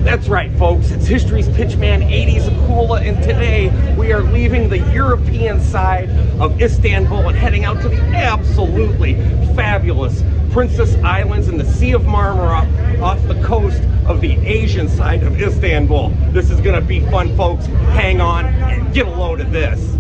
That's right, folks. It's history's Pitchman 80s Akula, and today we are leaving the European side of Istanbul and heading out to the absolutely fabulous Princess Islands in the Sea of Marmara off the coast of the Asian side of Istanbul. This is going to be fun, folks. Hang on and get a load of this.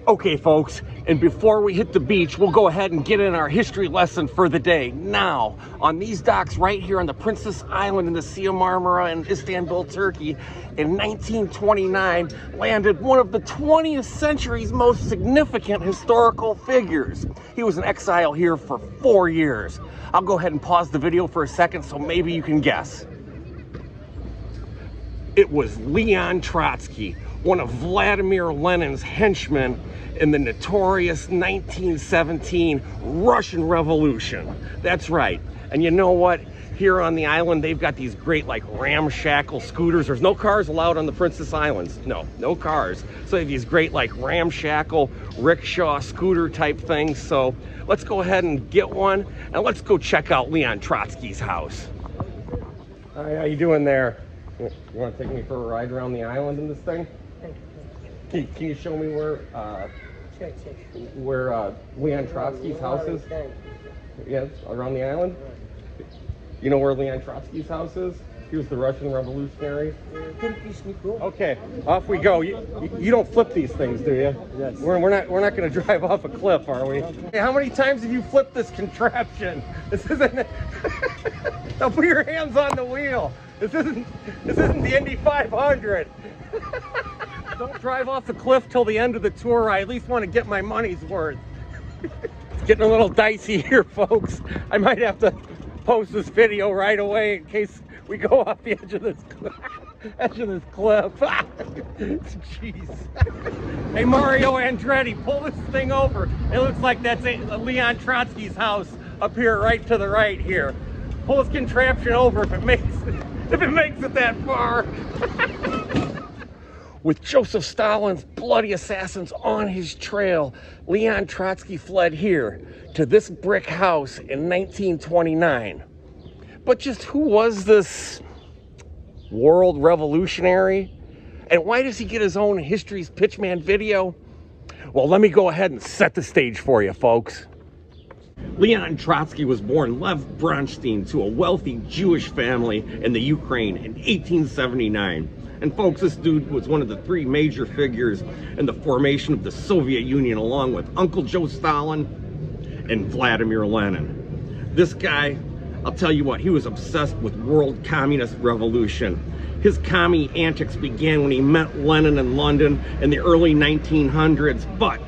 Okay, folks, and before we hit the beach, we'll go ahead and get in our history lesson for the day. Now, on these docks right here on the Princess Island in the Sea of Marmara in Istanbul, Turkey, in 1929, landed one of the 20th century's most significant historical figures. He was in exile here for 4 years. I'll go ahead and pause the video for a second so maybe you can guess. It was Leon Trotsky, one of Vladimir Lenin's henchmen in the notorious 1917 Russian Revolution. That's right. And you know what? Here on the island, they've got these great, like, ramshackle scooters. There's no cars allowed on the Princess Islands. No cars. So they have these great, like, ramshackle rickshaw scooter type things. So let's go ahead and get one, and let's go check out Leon Trotsky's house. Hi, how you doing there? You want to take me for a ride around the island in this thing? Can you show me where Leon Trotsky's house is? Yes, around the island? You know where Leon Trotsky's house is? He was the Russian revolutionary. Okay, off we go. You don't flip these things, do you? Yes. We're not going to drive off a cliff, are we? Hey, how many times have you flipped this contraption? This isn't. Now put your hands on the wheel. This isn't the Indy 500. Don't drive off the cliff till the end of the tour. I at least want to get my money's worth. It's getting a little dicey here, folks. I might have to post this video right away in case we go off the edge of this cliff. Jeez. Hey, Mario Andretti, pull this thing over. It looks like that's Leon Trotsky's house up here, right to the right here. Pull this contraption over if it makes it that far. With Joseph Stalin's bloody assassins on his trail, Leon Trotsky fled here to this brick house in 1929. But just who was this world revolutionary? And why does he get his own History's Pitchman video? Well, let me go ahead and set the stage for you, folks. Leon Trotsky was born Lev Bronstein to a wealthy Jewish family in the Ukraine in 1879. And folks, this dude was one of the 3 major figures in the formation of the Soviet Union, along with Uncle Joe Stalin and Vladimir Lenin. This guy, I'll tell you what, he was obsessed with world communist revolution. His commie antics began when he met Lenin in London in the early 1900s. But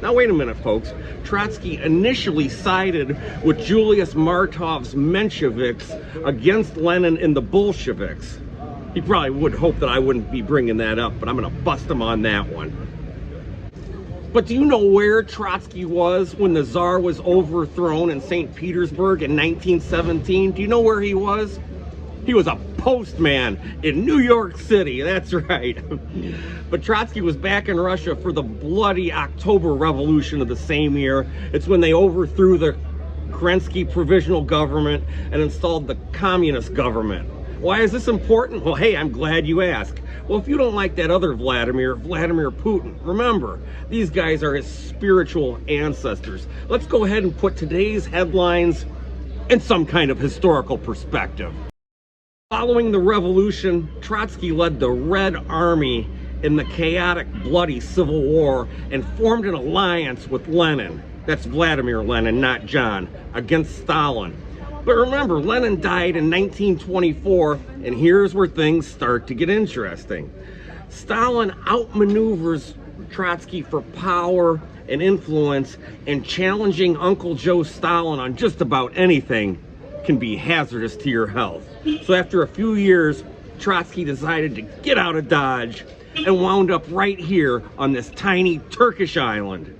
now wait a minute, folks. Trotsky initially sided with Julius Martov's Mensheviks against Lenin and the Bolsheviks. He probably would hope that I wouldn't be bringing that up, but I'm going to bust him on that one. But do you know where Trotsky was when the Tsar was overthrown in St. Petersburg in 1917? Do you know where he was? He was a postman in New York City, that's right. But Trotsky was back in Russia for the bloody October Revolution of the same year. It's when they overthrew the Kerensky provisional government and installed the communist government. Why is this important? Well, hey, I'm glad you asked. Well, if you don't like that other Vladimir Putin, remember, these guys are his spiritual ancestors. Let's go ahead and put today's headlines in some kind of historical perspective. Following the revolution, Trotsky led the Red Army in the chaotic, bloody Civil War and formed an alliance with Lenin. That's Vladimir Lenin, not John, against Stalin. But remember, Lenin died in 1924, and here's where things start to get interesting. Stalin outmaneuvers Trotsky for power and influence, and challenging Uncle Joe Stalin on just about anything can be hazardous to your health. So after a few years, Trotsky decided to get out of Dodge and wound up right here on this tiny Turkish island.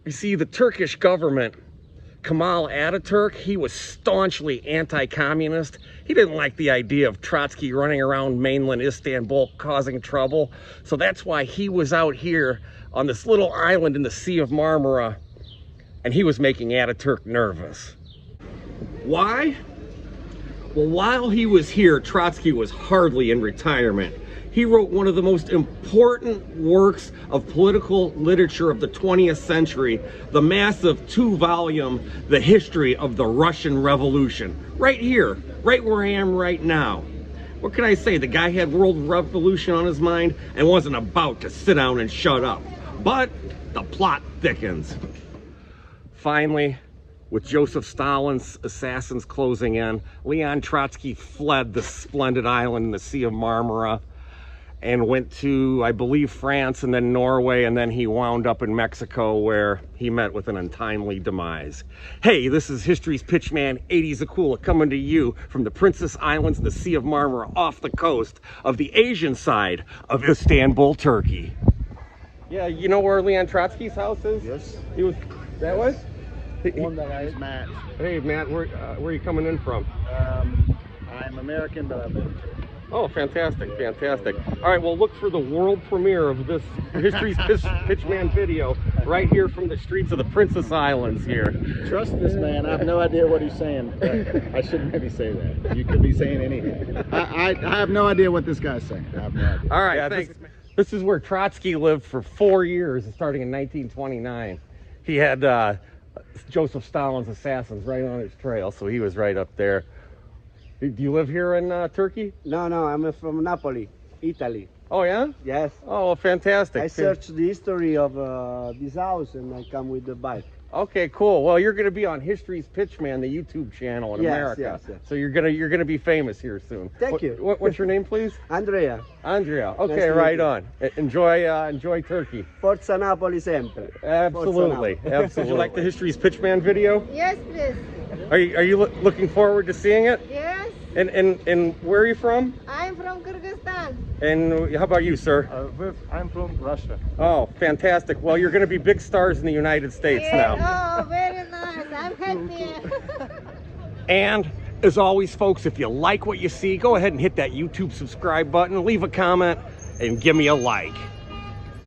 You see, the Turkish government, Kemal Ataturk, he was staunchly anti-communist. He didn't like the idea of Trotsky running around mainland Istanbul causing trouble. So that's why he was out here on this little island in the Sea of Marmara, and he was making Ataturk nervous. Why? Well, while he was here, Trotsky was hardly in retirement. He wrote one of the most important works of political literature of the 20th century, the massive 2-volume The History of the Russian Revolution. Right here, right where I am right now. What can I say? The guy had world revolution on his mind and wasn't about to sit down and shut up. But the plot thickens. Finally, with Joseph Stalin's assassins closing in, Leon Trotsky fled the splendid island in the Sea of Marmara and went to, I believe, France and then Norway, and then he wound up in Mexico where he met with an untimely demise. Hey, this is History's Pitchman 80s Akula coming to you from the Princess Islands in the Sea of Marmara off the coast of the Asian side of Istanbul, Turkey. Yeah, you know where Leon Trotsky's house is? Yes. He was, that was? One that is Matt. Hey, Matt, where are you coming in from? I'm American, but I've been. Oh, fantastic, fantastic. All right, well, look for the world premiere of this History's Pitchman video right here from the streets of the Princess Islands here. Trust this man. I have no idea what he's saying. I shouldn't maybe say that. You could be saying anything. I have no idea what this guy's saying. I have no idea. All right, yeah, thanks. This is where Trotsky lived for 4 years, starting in 1929. He had Joseph Stalin's assassins right on his trail, so he was right up there. Do you live here in Turkey? No, I'm from Napoli, Italy. Oh, yeah? Yes. Oh, fantastic. I searched the history of this house and I come with the bike. Okay, cool. Well, you're going to be on History's Pitchman, the YouTube channel in America. Yes. So you're gonna be famous here soon. Thank you. What's your name, please? Andrea. Andrea. Okay, Nice to right meet you. on. Enjoy Turkey. Forza Napoli sempre. Absolutely, Forza Napoli. absolutely. Would you like the History's Pitchman video? Yes, please. Are you looking forward to seeing it? Yes, And where are you from? I'm from Kyrgyzstan. And how about you, sir? I'm from Russia. Oh, fantastic. Well, you're going to be big stars in the United States now. Oh, very nice. I'm happy. And as always, folks, if you like what you see, go ahead and hit that YouTube subscribe button, leave a comment, and give me a like.